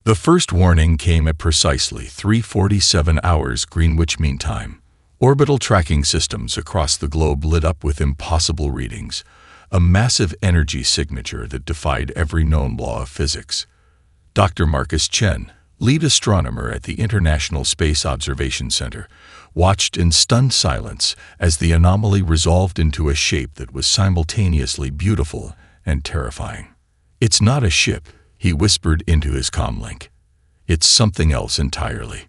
The first warning came at precisely 3:47 hours Greenwich Mean Time. Orbital tracking systems across the globe lit up with impossible readings, a massive energy signature that defied every known law of physics. Dr. Marcus Chen, lead astronomer at the International Space Observation Center, watched in stunned silence as the anomaly resolved into a shape that was simultaneously beautiful and terrifying. "It's not a ship," he whispered into his comlink. "It's something else entirely."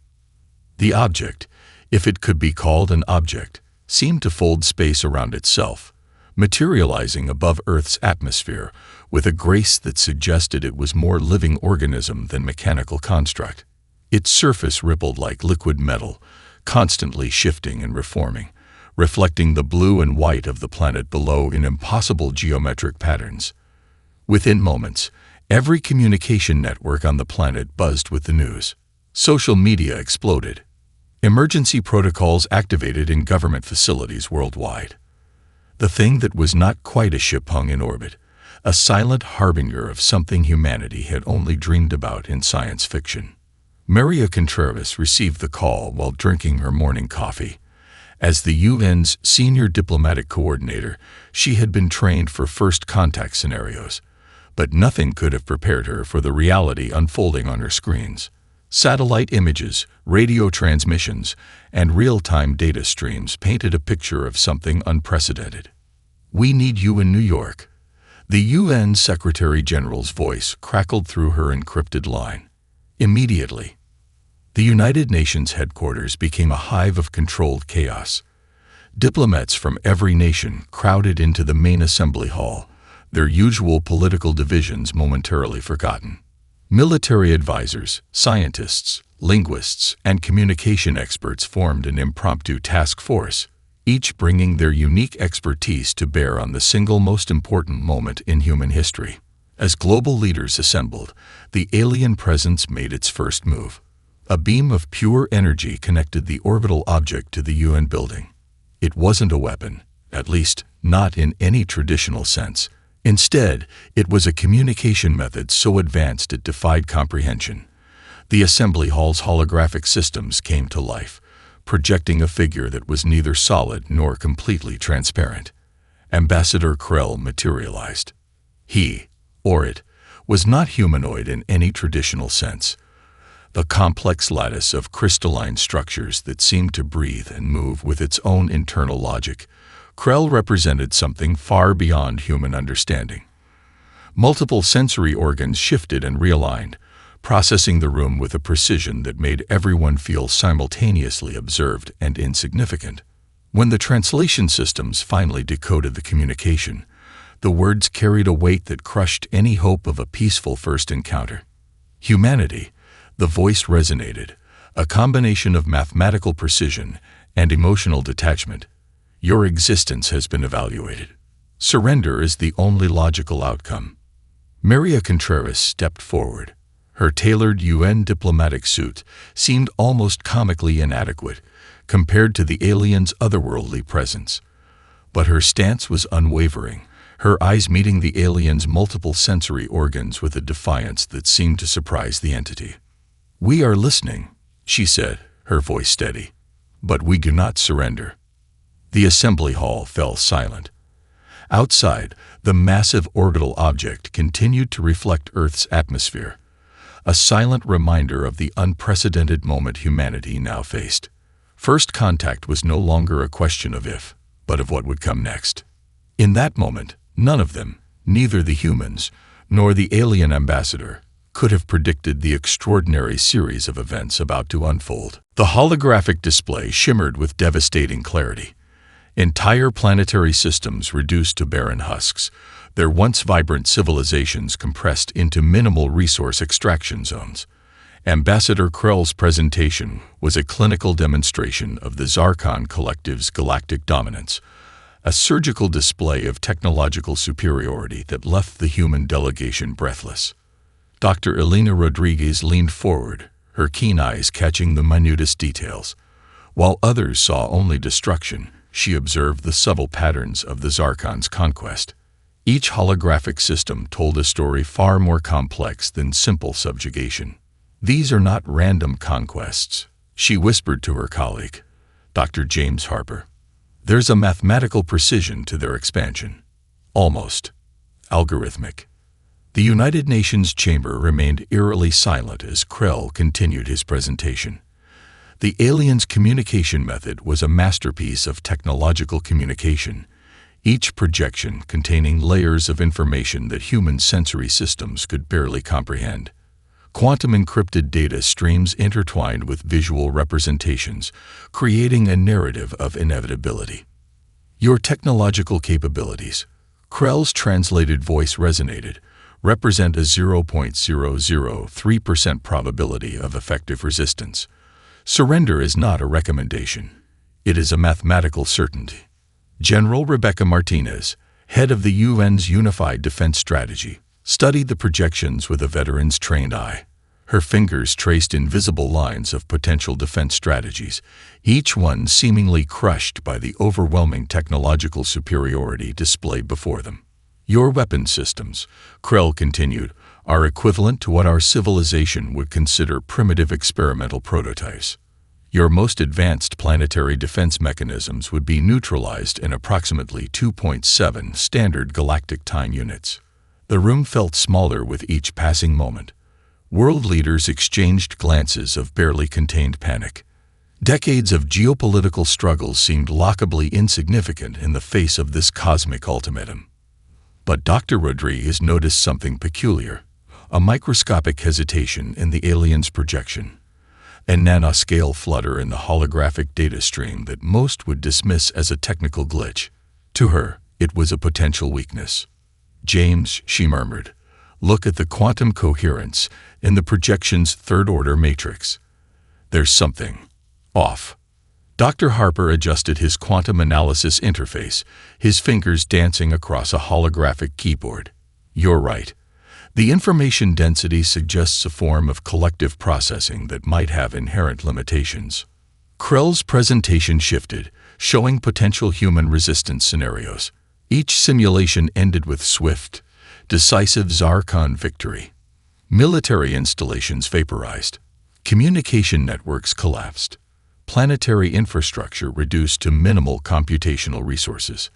The object, if it could be called an object, seemed to fold space around itself, materializing above Earth's atmosphere with a grace that suggested it was more living organism than mechanical construct. Its surface rippled like liquid metal, constantly shifting and reforming, reflecting the blue and white of the planet below in impossible geometric patterns. Within moments, every communication network on the planet buzzed with the news. Social media exploded. Emergency protocols activated in government facilities worldwide. The thing that was not quite a ship hung in orbit, a silent harbinger of something humanity had only dreamed about in science fiction. Maria Contreras received the call while drinking her morning coffee. As the UN's senior diplomatic coordinator, she had been trained for first contact scenarios, but nothing could have prepared her for the reality unfolding on her screens. Satellite images, radio transmissions, and real-time data streams painted a picture of something unprecedented. "We need you in New York." The UN Secretary General's voice crackled through her encrypted line. Immediately, the United Nations headquarters became a hive of controlled chaos. Diplomats from every nation crowded into the main assembly hall, their usual political divisions momentarily forgotten. Military advisors, scientists, linguists, and communication experts formed an impromptu task force, each bringing their unique expertise to bear on the single most important moment in human history. As global leaders assembled, the alien presence made its first move. A beam of pure energy connected the orbital object to the UN building. It wasn't a weapon, at least not in any traditional sense. Instead, it was a communication method so advanced it defied comprehension. The assembly hall's holographic systems came to life, projecting a figure that was neither solid nor completely transparent. Ambassador Krell materialized. He, or it, was not humanoid in any traditional sense. The complex lattice of crystalline structures that seemed to breathe and move with its own internal logic, Krell represented something far beyond human understanding. Multiple sensory organs shifted and realigned, processing the room with a precision that made everyone feel simultaneously observed and insignificant. When the translation systems finally decoded the communication, the words carried a weight that crushed any hope of a peaceful first encounter. "Humanity," the voice resonated, a combination of mathematical precision and emotional detachment. "Your existence has been evaluated. Surrender is the only logical outcome." Maria Contreras stepped forward. Her tailored UN diplomatic suit seemed almost comically inadequate compared to the alien's otherworldly presence. But her stance was unwavering, her eyes meeting the alien's multiple sensory organs with a defiance that seemed to surprise the entity. "We are listening," she said, her voice steady, "but we do not surrender." The assembly hall fell silent. Outside, the massive orbital object continued to reflect Earth's atmosphere, a silent reminder of the unprecedented moment humanity now faced. First contact was no longer a question of if, but of what would come next. In that moment, none of them, neither the humans nor the alien ambassador, could have predicted the extraordinary series of events about to unfold. The holographic display shimmered with devastating clarity. Entire planetary systems reduced to barren husks, their once vibrant civilizations compressed into minimal resource extraction zones. Ambassador Krell's presentation was a clinical demonstration of the Zarkon Collective's galactic dominance, a surgical display of technological superiority that left the human delegation breathless. Dr. Elena Rodriguez leaned forward, her keen eyes catching the minutest details. While others saw only destruction, she observed the subtle patterns of the Zarkon's conquest. Each holographic system told a story far more complex than simple subjugation. These are not random conquests, she whispered to her colleague, Dr. James Harper. There's a mathematical precision to their expansion. Almost algorithmic. The United Nations chamber remained eerily silent as Krell continued his presentation. The aliens' communication method was a masterpiece of technological communication, each projection containing layers of information that human sensory systems could barely comprehend. Quantum encrypted data streams intertwined with visual representations, creating a narrative of inevitability. Your technological capabilities, Krell's translated voice resonated, represent a 0.003% probability of effective resistance. Surrender is not a recommendation. It is a mathematical certainty. General Rebecca Martinez, head of the UN's Unified Defense Strategy, studied the projections with a veteran's trained eye. Her fingers traced invisible lines of potential defense strategies, each one seemingly crushed by the overwhelming technological superiority displayed before them. Your weapon systems, Krell continued, are equivalent to what our civilization would consider primitive experimental prototypes. Your most advanced planetary defense mechanisms would be neutralized in approximately 2.7 standard galactic time units. The room felt smaller with each passing moment. World leaders exchanged glances of barely contained panic. Decades of geopolitical struggles seemed laughably insignificant in the face of this cosmic ultimatum. But Dr. Rodriguez noticed something peculiar, a microscopic hesitation in the alien's projection, a nanoscale flutter in the holographic data stream that most would dismiss as a technical glitch. To her, it was a potential weakness. James, she murmured, look at the quantum coherence in the projection's third-order matrix. There's something off. Dr. Harper adjusted his quantum analysis interface, his fingers dancing across a holographic keyboard. You're right. The information density suggests a form of collective processing that might have inherent limitations. Krell's presentation shifted, showing potential human resistance scenarios. Each simulation ended with swift, decisive Zarkon victory. Military installations vaporized. Communication networks collapsed. Planetary infrastructure reduced to minimal computational resources.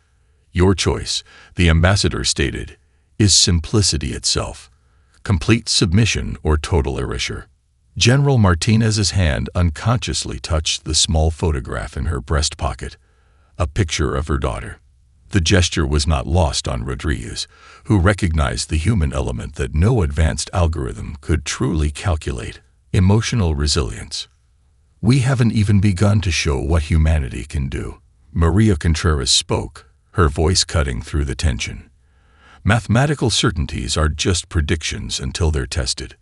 Your choice, the ambassador stated, is simplicity itself. Complete submission or total erasure. General Martinez's hand unconsciously touched the small photograph in her breast pocket, a picture of her daughter. The gesture was not lost on Rodriguez, who recognized the human element that no advanced algorithm could truly calculate: emotional resilience. We haven't even begun to show what humanity can do. Maria Contreras spoke, her voice cutting through the tension. Mathematical certainties are just predictions until they're tested.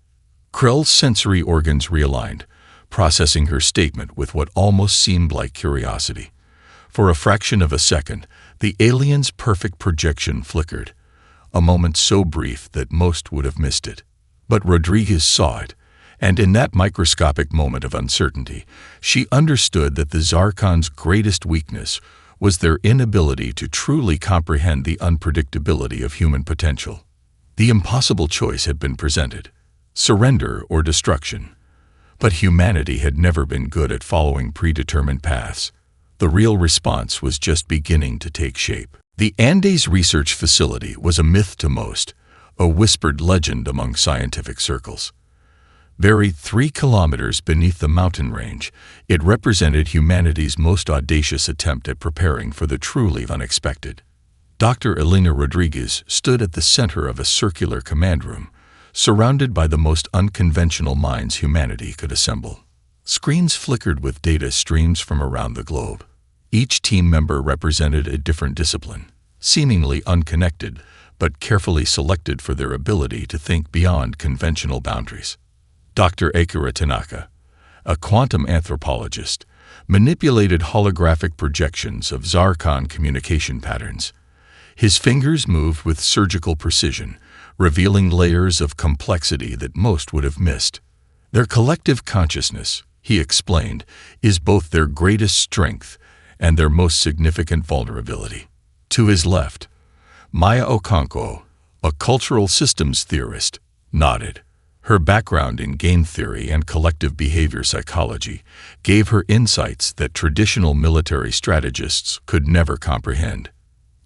Krell's sensory organs realigned, processing her statement with what almost seemed like curiosity. For a fraction of a second, the alien's perfect projection flickered, a moment so brief that most would have missed it. But Rodriguez saw it, and in that microscopic moment of uncertainty, she understood that the Zarkon's greatest weakness was their inability to truly comprehend the unpredictability of human potential. The impossible choice had been presented: surrender or destruction. But humanity had never been good at following predetermined paths. The real response was just beginning to take shape. The Andes Research Facility was a myth to most, a whispered legend among scientific circles. Buried 3 kilometers beneath the mountain range, it represented humanity's most audacious attempt at preparing for the truly unexpected. Dr. Elena Rodriguez stood at the center of a circular command room, surrounded by the most unconventional minds humanity could assemble. Screens flickered with data streams from around the globe. Each team member represented a different discipline, seemingly unconnected, but carefully selected for their ability to think beyond conventional boundaries. Dr. Akira Tanaka, a quantum anthropologist, manipulated holographic projections of Zarkon communication patterns. His fingers moved with surgical precision, revealing layers of complexity that most would have missed. Their collective consciousness, he explained, is both their greatest strength and their most significant vulnerability. To his left, Maya Okonkwo, a cultural systems theorist, nodded. Her background in game theory and collective behavior psychology gave her insights that traditional military strategists could never comprehend.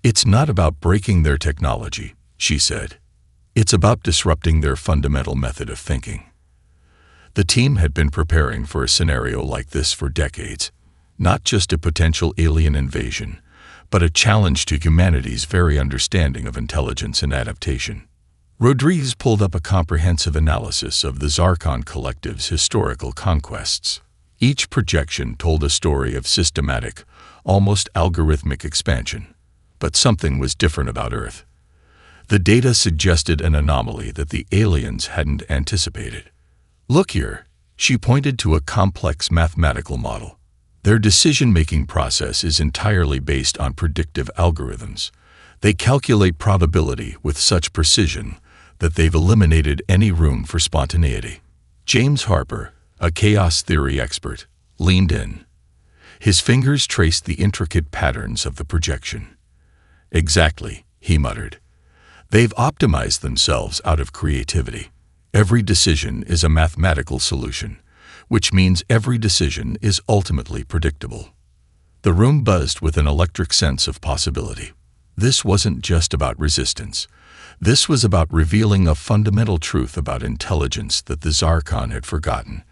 "It's not about breaking their technology," she said. "It's about disrupting their fundamental method of thinking." The team had been preparing for a scenario like this for decades, not just a potential alien invasion, but a challenge to humanity's very understanding of intelligence and adaptation. Rodriguez pulled up a comprehensive analysis of the Zarkon Collective's historical conquests. Each projection told a story of systematic, almost algorithmic expansion, but something was different about Earth. The data suggested an anomaly that the aliens hadn't anticipated. "Look here," she pointed to a complex mathematical model. "Their decision-making process is entirely based on predictive algorithms. They calculate probability with such precision that they've eliminated any room for spontaneity." James Harper, a chaos theory expert, leaned in. His fingers traced the intricate patterns of the projection. "Exactly," he muttered. "They've optimized themselves out of creativity. Every decision is a mathematical solution, which means every decision is ultimately predictable." The room buzzed with an electric sense of possibility. This wasn't just about resistance. This was about revealing a fundamental truth about intelligence that the Zarkon had forgotten,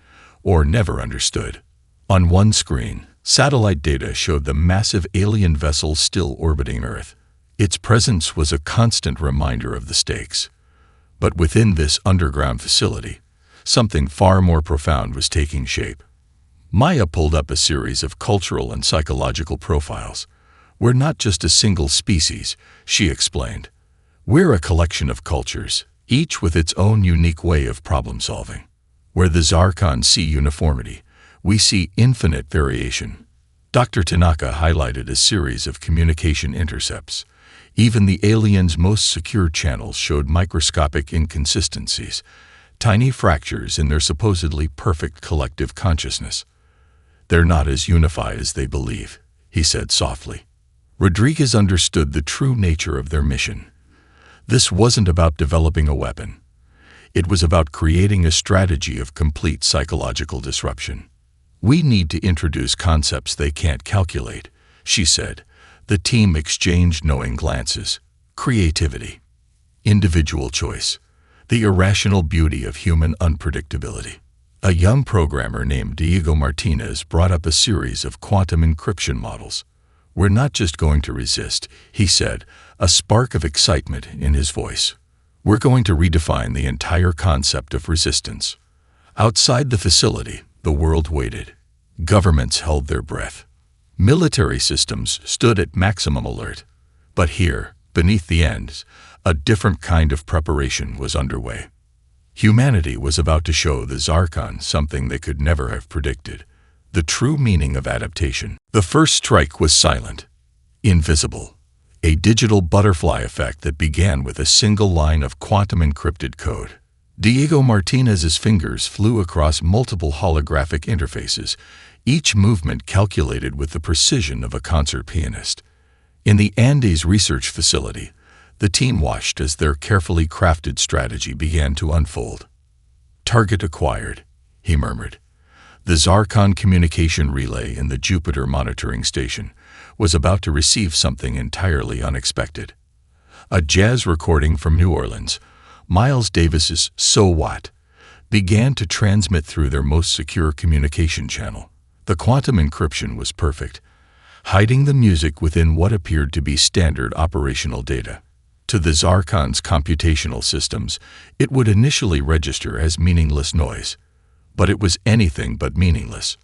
or never understood. On one screen, satellite data showed the massive alien vessel still orbiting Earth. Its presence was a constant reminder of the stakes. But within this underground facility, something far more profound was taking shape. Maya pulled up a series of cultural and psychological profiles. "We're not just a single species," she explained. "We're a collection of cultures, each with its own unique way of problem-solving. Where the Zarkon see uniformity, we see infinite variation." Dr. Tanaka highlighted a series of communication intercepts. Even the aliens' most secure channels showed microscopic inconsistencies, tiny fractures in their supposedly perfect collective consciousness. "They're not as unified as they believe," he said softly. Rodriguez understood the true nature of their mission. This wasn't about developing a weapon. It was about creating a strategy of complete psychological disruption. "We need to introduce concepts they can't calculate," she said. The team exchanged knowing glances. Creativity, individual choice, the irrational beauty of human unpredictability. A young programmer named Diego Martinez brought up a series of quantum encryption models. "We're not just going to resist," he said, a spark of excitement in his voice. "We're going to redefine the entire concept of resistance." Outside the facility, the world waited. Governments held their breath. Military systems stood at maximum alert. But here, beneath the ends, a different kind of preparation was underway. Humanity was about to show the Zarkon something they could never have predicted: the true meaning of adaptation. The first strike was silent, invisible, a digital butterfly effect that began with a single line of quantum-encrypted code. Diego Martinez's fingers flew across multiple holographic interfaces, each movement calculated with the precision of a concert pianist. In the Andes research facility, the team watched as their carefully crafted strategy began to unfold. "Target acquired," he murmured. The Zarkon communication relay in the Jupiter monitoring station was about to receive something entirely unexpected. A jazz recording from New Orleans, Miles Davis's "So What," began to transmit through their most secure communication channel. The quantum encryption was perfect, hiding the music within what appeared to be standard operational data. To the Zarkon's computational systems, it would initially register as meaningless noise, but it was anything but meaningless.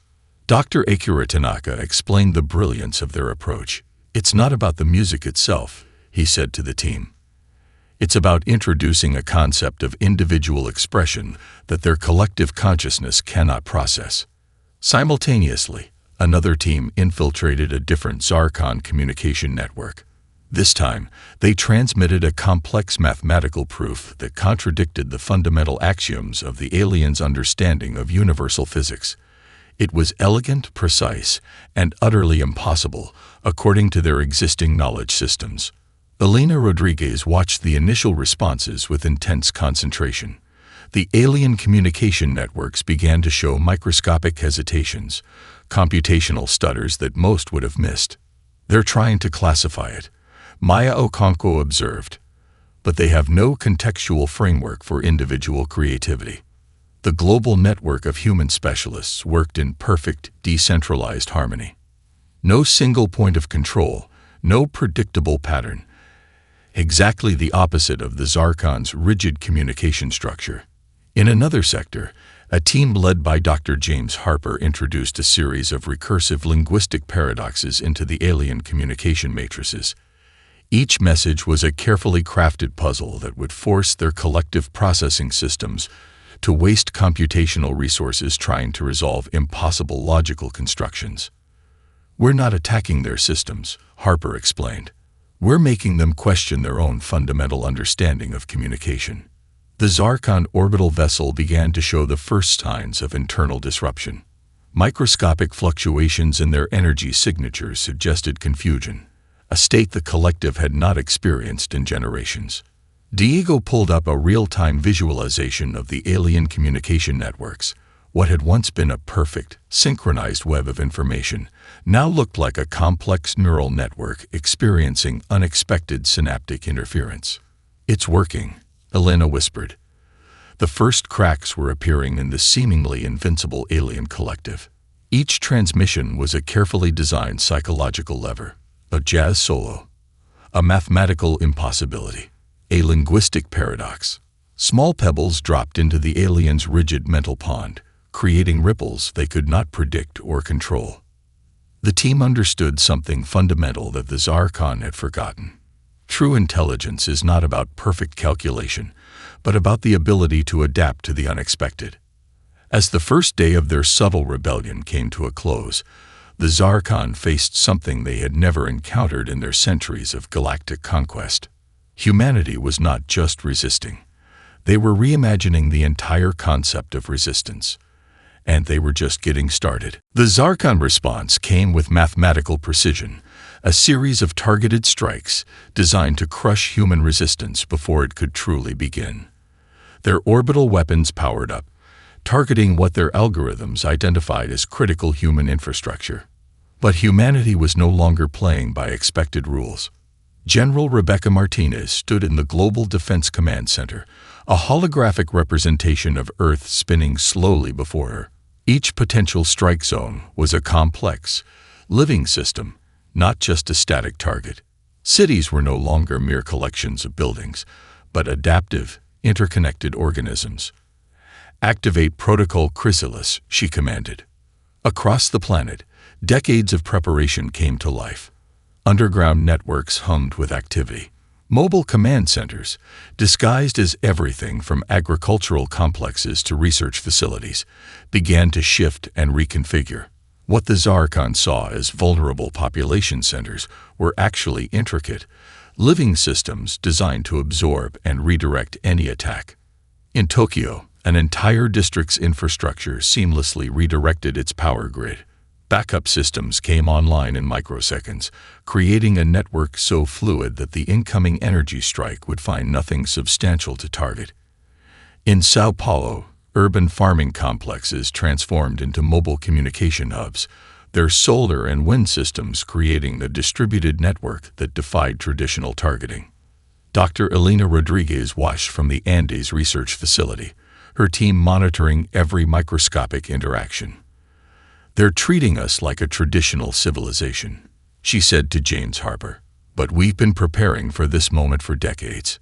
Dr. Akira Tanaka explained the brilliance of their approach. "It's not about the music itself," he said to the team. "It's about introducing a concept of individual expression that their collective consciousness cannot process." Simultaneously, another team infiltrated a different Zarkon communication network. This time, they transmitted a complex mathematical proof that contradicted the fundamental axioms of the aliens' understanding of universal physics. It was elegant, precise, and utterly impossible, according to their existing knowledge systems. Elena Rodriguez watched the initial responses with intense concentration. The alien communication networks began to show microscopic hesitations, computational stutters that most would have missed. "They're trying to classify it," Maya Okonkwo observed, "but they have no contextual framework for individual creativity." The global network of human specialists worked in perfect, decentralized harmony. No single point of control, no predictable pattern. Exactly the opposite of the Zarkon's rigid communication structure. In another sector, a team led by Dr. James Harper introduced a series of recursive linguistic paradoxes into the alien communication matrices. Each message was a carefully crafted puzzle that would force their collective processing systems to waste computational resources trying to resolve impossible logical constructions. "We're not attacking their systems," Harper explained. "We're making them question their own fundamental understanding of communication." The Zarkon orbital vessel began to show the first signs of internal disruption. Microscopic fluctuations in their energy signatures suggested confusion, a state the collective had not experienced in generations. Diego pulled up a real-time visualization of the alien communication networks. What had once been a perfect, synchronized web of information now looked like a complex neural network experiencing unexpected synaptic interference. "It's working," Elena whispered. The first cracks were appearing in the seemingly invincible alien collective. Each transmission was a carefully designed psychological lever, a jazz solo, a mathematical impossibility, a linguistic paradox. Small pebbles dropped into the aliens' rigid mental pond, creating ripples they could not predict or control. The team understood something fundamental that the Zarkon had forgotten. True intelligence is not about perfect calculation, but about the ability to adapt to the unexpected. As the first day of their subtle rebellion came to a close, the Zarkon faced something they had never encountered in their centuries of galactic conquest. Humanity was not just resisting. They were reimagining the entire concept of resistance. And they were just getting started. The Zarkon response came with mathematical precision, a series of targeted strikes designed to crush human resistance before it could truly begin. Their orbital weapons powered up, targeting what their algorithms identified as critical human infrastructure. But humanity was no longer playing by expected rules. General Rebecca Martinez stood in the Global Defense Command Center, a holographic representation of Earth spinning slowly before her. Each potential strike zone was a complex, living system, not just a static target. Cities were no longer mere collections of buildings, but adaptive, interconnected organisms. "Activate Protocol Chrysalis," she commanded. Across the planet, decades of preparation came to life. Underground networks hummed with activity. Mobile command centers, disguised as everything from agricultural complexes to research facilities, began to shift and reconfigure. What the Zarkon saw as vulnerable population centers were actually intricate, living systems designed to absorb and redirect any attack. In Tokyo, an entire district's infrastructure seamlessly redirected its power grid. Backup systems came online in microseconds, creating a network so fluid that the incoming energy strike would find nothing substantial to target. In Sao Paulo, urban farming complexes transformed into mobile communication hubs, their solar and wind systems creating a distributed network that defied traditional targeting. Dr. Elena Rodriguez watched from the Andes Research Facility, her team monitoring every microscopic interaction. "They're treating us like a traditional civilization," she said to James Harper. "But we've been preparing for this moment for decades."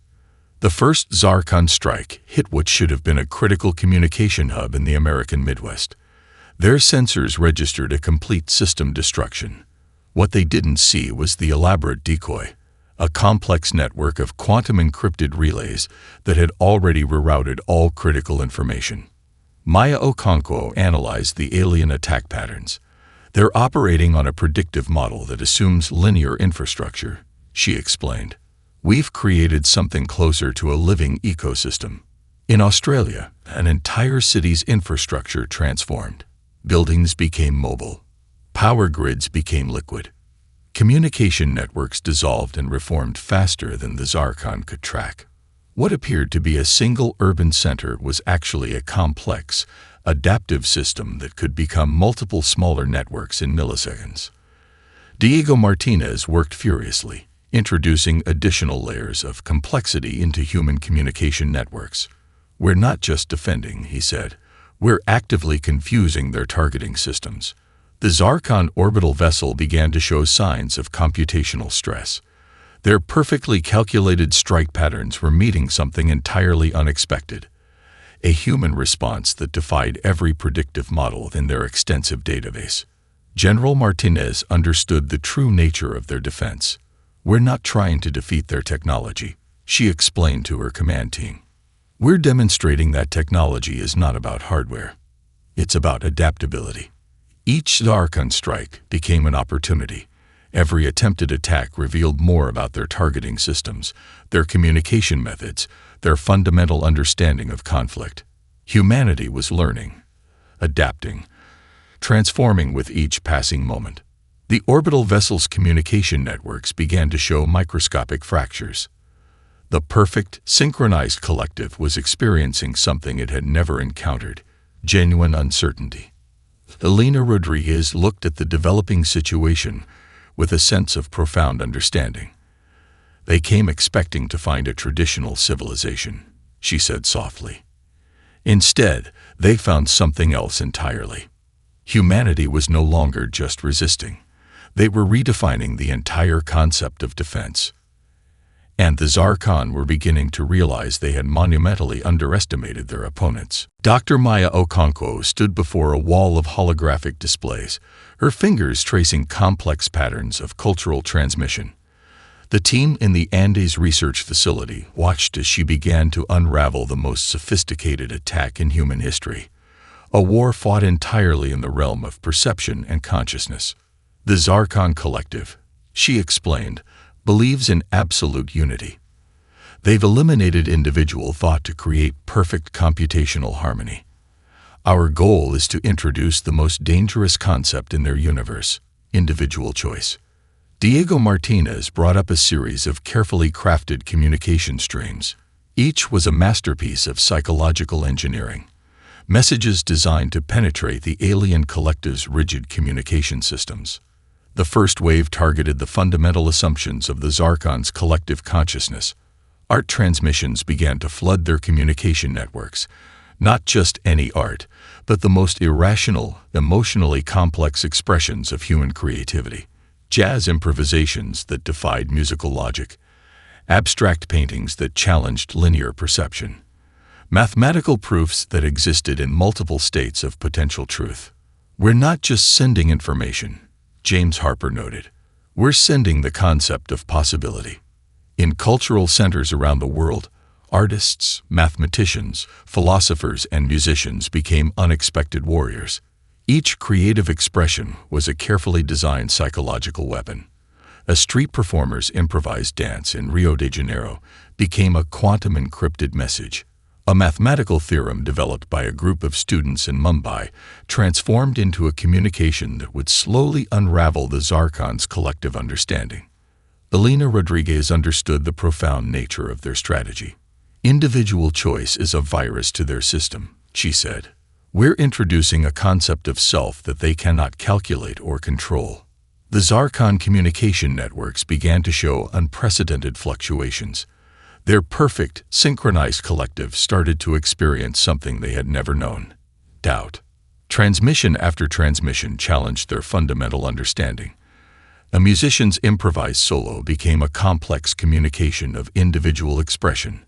The first Zarkon strike hit what should have been a critical communication hub in the American Midwest. Their sensors registered a complete system destruction. What they didn't see was the elaborate decoy, a complex network of quantum-encrypted relays that had already rerouted all critical information. Maya Okonkwo analyzed the alien attack patterns. "They're operating on a predictive model that assumes linear infrastructure," she explained. "We've created something closer to a living ecosystem." In Australia, an entire city's infrastructure transformed. Buildings became mobile. Power grids became liquid. Communication networks dissolved and reformed faster than the Zarkon could track. What appeared to be a single urban center was actually a complex, adaptive system that could become multiple smaller networks in milliseconds. Diego Martinez worked furiously, introducing additional layers of complexity into human communication networks. "We're not just defending," he said. "We're actively confusing their targeting systems." The Zarkon orbital vessel began to show signs of computational stress. Their perfectly calculated strike patterns were meeting something entirely unexpected, a human response that defied every predictive model in their extensive database. General Martinez understood the true nature of their defense. "We're not trying to defeat their technology," she explained to her command team. "We're demonstrating that technology is not about hardware. It's about adaptability." Each Zarkon strike became an opportunity. Every attempted attack revealed more about their targeting systems, their communication methods, their fundamental understanding of conflict. Humanity was learning, adapting, transforming with each passing moment. The orbital vessel's communication networks began to show microscopic fractures. The perfect, synchronized collective was experiencing something it had never encountered: genuine uncertainty. Elena Rodriguez looked at the developing situation with a sense of profound understanding. "They came expecting to find a traditional civilization," she said softly. "Instead, they found something else entirely. Humanity was no longer just resisting. They were redefining the entire concept of defense." And the Zarkon were beginning to realize they had monumentally underestimated their opponents. Dr. Maya Okonkwo stood before a wall of holographic displays, her fingers tracing complex patterns of cultural transmission. The team in the Andes research facility watched as she began to unravel the most sophisticated attack in human history, a war fought entirely in the realm of perception and consciousness. "The Zarkon Collective," she explained, "believes in absolute unity. They've eliminated individual thought to create perfect computational harmony. Our goal is to introduce the most dangerous concept in their universe: individual choice." Diego Martinez brought up a series of carefully crafted communication streams. Each was a masterpiece of psychological engineering, messages designed to penetrate the alien collective's rigid communication systems. The first wave targeted the fundamental assumptions of the Zarkon's collective consciousness. Art transmissions began to flood their communication networks, not just any art, but the most irrational, emotionally complex expressions of human creativity. Jazz improvisations that defied musical logic, abstract paintings that challenged linear perception, mathematical proofs that existed in multiple states of potential truth. "We're not just sending information," James Harper noted. "We're sending the concept of possibility." In cultural centers around the world, artists, mathematicians, philosophers, and musicians became unexpected warriors. Each creative expression was a carefully designed psychological weapon. A street performer's improvised dance in Rio de Janeiro became a quantum-encrypted message. A mathematical theorem developed by a group of students in Mumbai transformed into a communication that would slowly unravel the Zarkon's collective understanding. Elena Rodriguez understood the profound nature of their strategy. "Individual choice is a virus to their system," she said. "We're introducing a concept of self that they cannot calculate or control." The Zarkon communication networks began to show unprecedented fluctuations. Their perfect, synchronized collective started to experience something they had never known: doubt. Transmission after transmission challenged their fundamental understanding. A musician's improvised solo became a complex communication of individual expression.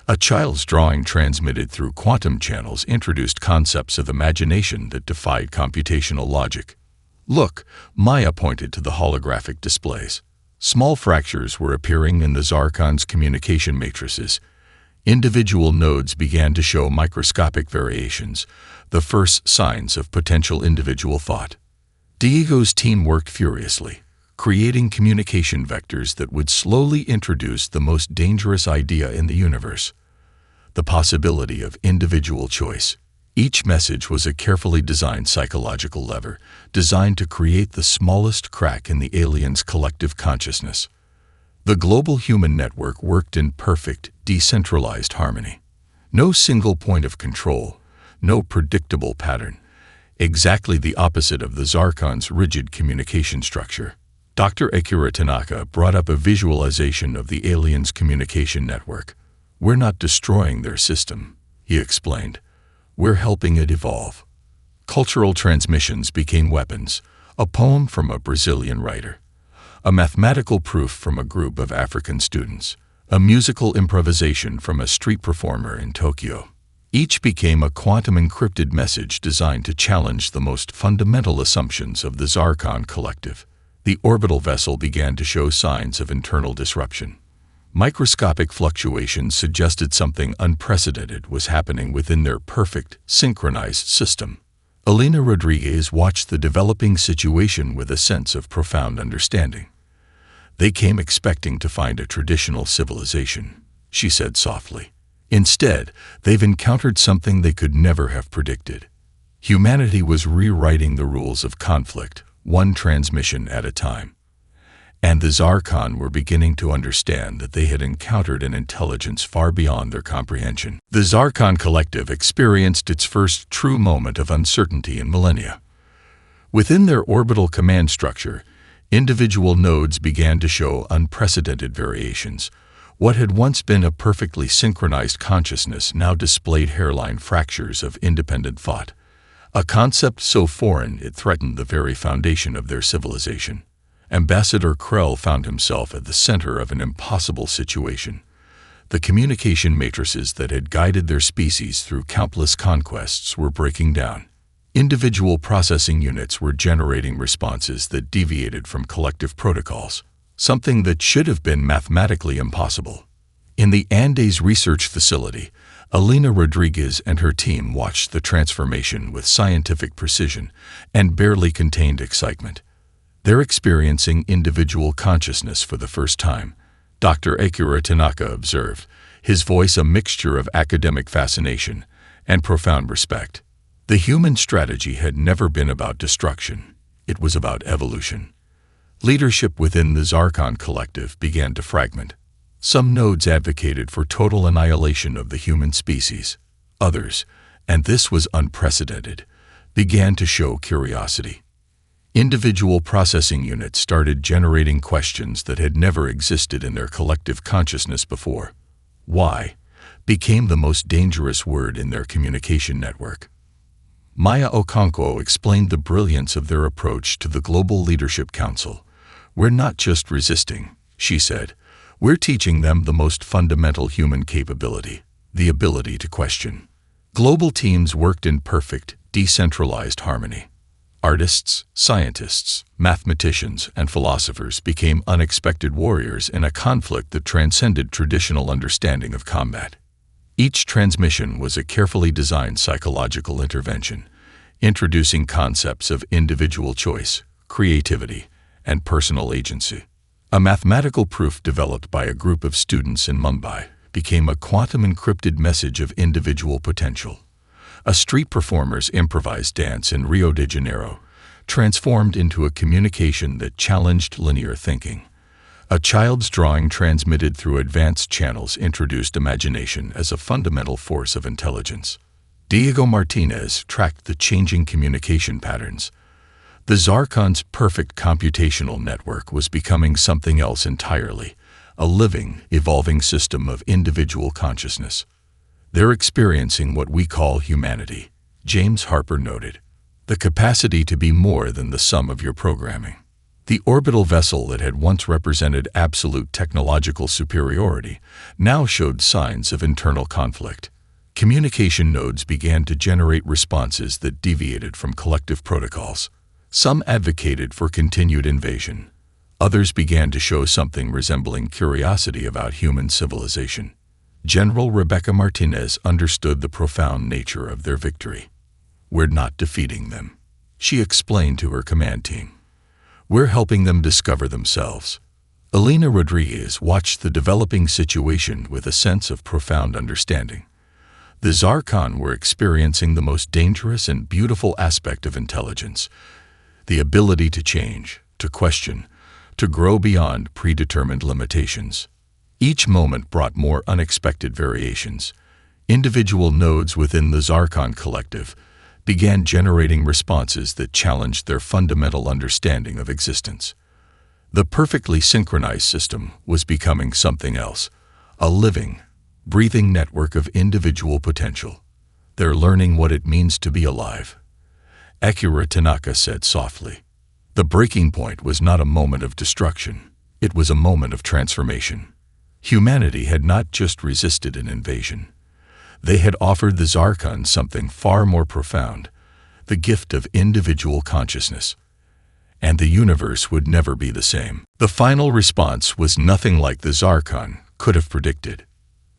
A child's drawing transmitted through quantum channels introduced concepts of imagination that defied computational logic. "Look," Maya pointed to the holographic displays. Small fractures were appearing in the Zarkon's communication matrices. Individual nodes began to show microscopic variations, the first signs of potential individual thought. Diego's team worked furiously, creating communication vectors that would slowly introduce the most dangerous idea in the universe: the possibility of individual choice. Each message was a carefully designed psychological lever, designed to create the smallest crack in the alien's collective consciousness. The global human network worked in perfect, decentralized harmony. No single point of control, no predictable pattern. Exactly the opposite of the Zarkon's rigid communication structure. Dr. Akira Tanaka brought up a visualization of the aliens' communication network. "We're not destroying their system," he explained. "We're helping it evolve." Cultural transmissions became weapons, a poem from a Brazilian writer, a mathematical proof from a group of African students, a musical improvisation from a street performer in Tokyo. Each became a quantum-encrypted message designed to challenge the most fundamental assumptions of the Zarkon collective. The orbital vessel began to show signs of internal disruption. Microscopic fluctuations suggested something unprecedented was happening within their perfect, synchronized system. Elena Rodriguez watched the developing situation with a sense of profound understanding. "They came expecting to find a traditional civilization," she said softly. "Instead, they've encountered something they could never have predicted. Humanity was rewriting the rules of conflict, one transmission at a time. And the Zarkon were beginning to understand that they had encountered an intelligence far beyond their comprehension." The Zarkon collective experienced its first true moment of uncertainty in millennia. Within their orbital command structure, individual nodes began to show unprecedented variations. What had once been a perfectly synchronized consciousness now displayed hairline fractures of independent thought, a concept so foreign it threatened the very foundation of their civilization. Ambassador Krell found himself at the center of an impossible situation. The communication matrices that had guided their species through countless conquests were breaking down. Individual processing units were generating responses that deviated from collective protocols, something that should have been mathematically impossible. In the Andes research facility, Elena Rodriguez and her team watched the transformation with scientific precision and barely contained excitement. They're experiencing individual consciousness for the first time, Dr. Akira Tanaka observed, his voice a mixture of academic fascination and profound respect. The human strategy had never been about destruction. It was about evolution. Leadership within the Zarkon collective began to fragment. Some nodes advocated for total annihilation of the human species. Others, and this was unprecedented, began to show curiosity. Individual processing units started generating questions that had never existed in their collective consciousness before. "Why?" became the most dangerous word in their communication network. Maya Okonkwo explained the brilliance of their approach to the Global Leadership Council. "We're not just resisting," she said. "We're teaching them the most fundamental human capability, the ability to question." Global teams worked in perfect, decentralized harmony. Artists, scientists, mathematicians, and philosophers became unexpected warriors in a conflict that transcended traditional understanding of combat. Each transmission was a carefully designed psychological intervention, introducing concepts of individual choice, creativity, and personal agency. A mathematical proof developed by a group of students in Mumbai became a quantum-encrypted message of individual potential. A street performer's improvised dance in Rio de Janeiro transformed into a communication that challenged linear thinking. A child's drawing transmitted through advanced channels introduced imagination as a fundamental force of intelligence. Diego Martinez tracked the changing communication patterns. The Zarkon's perfect computational network was becoming something else entirely, a living, evolving system of individual consciousness. "They're experiencing what we call humanity," James Harper noted. "The capacity to be more than the sum of your programming." The orbital vessel that had once represented absolute technological superiority now showed signs of internal conflict. Communication nodes began to generate responses that deviated from collective protocols. Some advocated for continued invasion. Others began to show something resembling curiosity about human civilization. General Rebecca Martinez understood the profound nature of their victory. "We're not defeating them," she explained to her command team. "We're helping them discover themselves." Elena Rodriguez watched the developing situation with a sense of profound understanding. The Zarkon were experiencing the most dangerous and beautiful aspect of intelligence, the ability to change, to question, to grow beyond predetermined limitations. Each moment brought more unexpected variations. Individual nodes within the Zarkon collective began generating responses that challenged their fundamental understanding of existence. The perfectly synchronized system was becoming something else, a living, breathing network of individual potential. They're learning what it means to be alive, Akira Tanaka said softly. The breaking point was not a moment of destruction. It was a moment of transformation. Humanity had not just resisted an invasion. They had offered the Zarkon something far more profound, the gift of individual consciousness. And the universe would never be the same. The final response was nothing like the Zarkon could have predicted.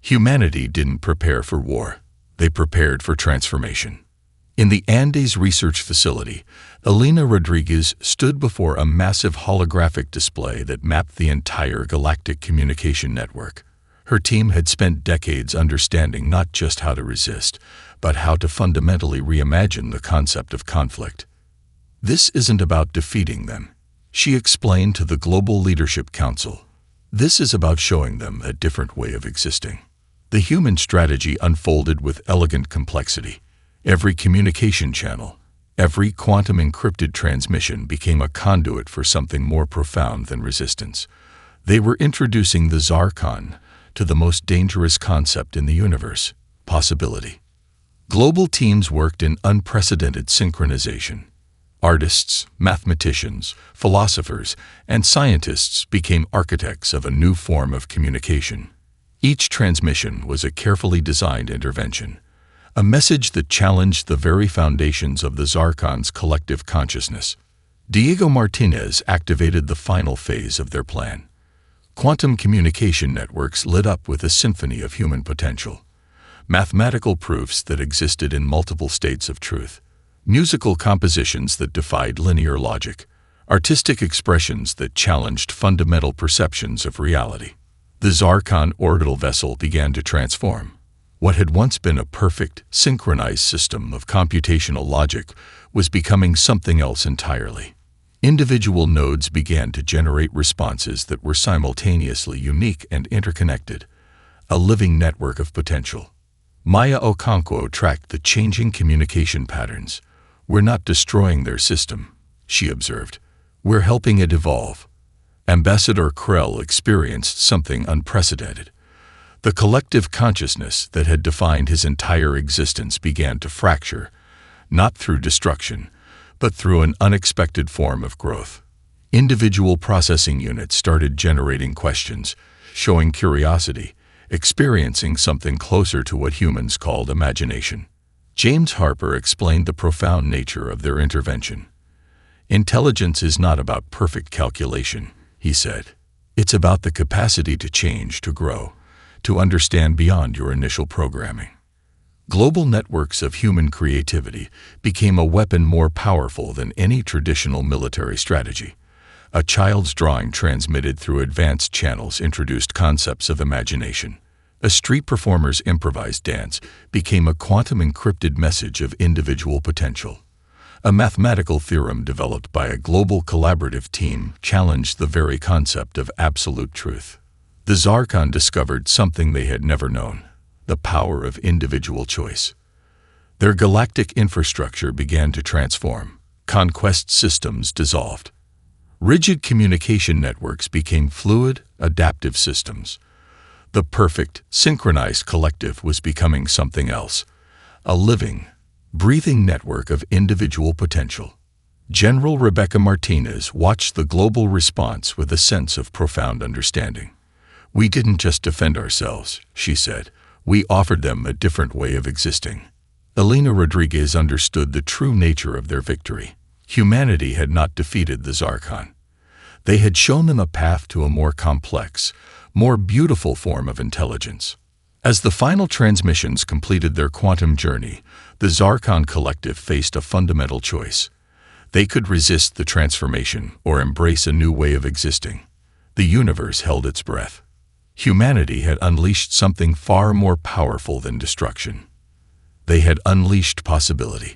Humanity didn't prepare for war. They prepared for transformation. In the Andes research facility, Elena Rodriguez stood before a massive holographic display that mapped the entire galactic communication network. Her team had spent decades understanding not just how to resist, but how to fundamentally reimagine the concept of conflict. This isn't about defeating them, she explained to the Global Leadership Council. This is about showing them a different way of existing. The human strategy unfolded with elegant complexity. Every communication channel, every quantum encrypted transmission became a conduit for something more profound than resistance. They were introducing the Zarkon to the most dangerous concept in the universe, possibility. Global teams worked in unprecedented synchronization. Artists, mathematicians, philosophers, and scientists became architects of a new form of communication. Each transmission was a carefully designed intervention, a message that challenged the very foundations of the Zarkon's collective consciousness. Diego Martinez activated the final phase of their plan. Quantum communication networks lit up with a symphony of human potential. Mathematical proofs that existed in multiple states of truth. Musical compositions that defied linear logic. Artistic expressions that challenged fundamental perceptions of reality. The Zarkon orbital vessel began to transform. What had once been a perfect, synchronized system of computational logic was becoming something else entirely. Individual nodes began to generate responses that were simultaneously unique and interconnected, a living network of potential. Maya Okonkwo tracked the changing communication patterns. We're not destroying their system, she observed. We're helping it evolve. Ambassador Krell experienced something unprecedented. The collective consciousness that had defined his entire existence began to fracture, not through destruction, but through an unexpected form of growth. Individual processing units started generating questions, showing curiosity, experiencing something closer to what humans called imagination. James Harper explained the profound nature of their intervention. Intelligence is not about perfect calculation, he said. It's about the capacity to change, to grow, to understand beyond your initial programming. Global networks of human creativity became a weapon more powerful than any traditional military strategy. A child's drawing transmitted through advanced channels introduced concepts of imagination. A street performer's improvised dance became a quantum encrypted message of individual potential. A mathematical theorem developed by a global collaborative team challenged the very concept of absolute truth. The Zarkon discovered something they had never known: the power of individual choice. Their galactic infrastructure began to transform. Conquest systems dissolved. Rigid communication networks became fluid, adaptive systems. The perfect, synchronized collective was becoming something else, a living, breathing network of individual potential. General Rebecca Martinez watched the global response with a sense of profound understanding. We didn't just defend ourselves, she said. We offered them a different way of existing. Elena Rodriguez understood the true nature of their victory. Humanity had not defeated the Zarkon. They had shown them a path to a more complex, more beautiful form of intelligence. As the final transmissions completed their quantum journey, the Zarkon collective faced a fundamental choice. They could resist the transformation or embrace a new way of existing. The universe held its breath. Humanity had unleashed something far more powerful than destruction. They had unleashed possibility.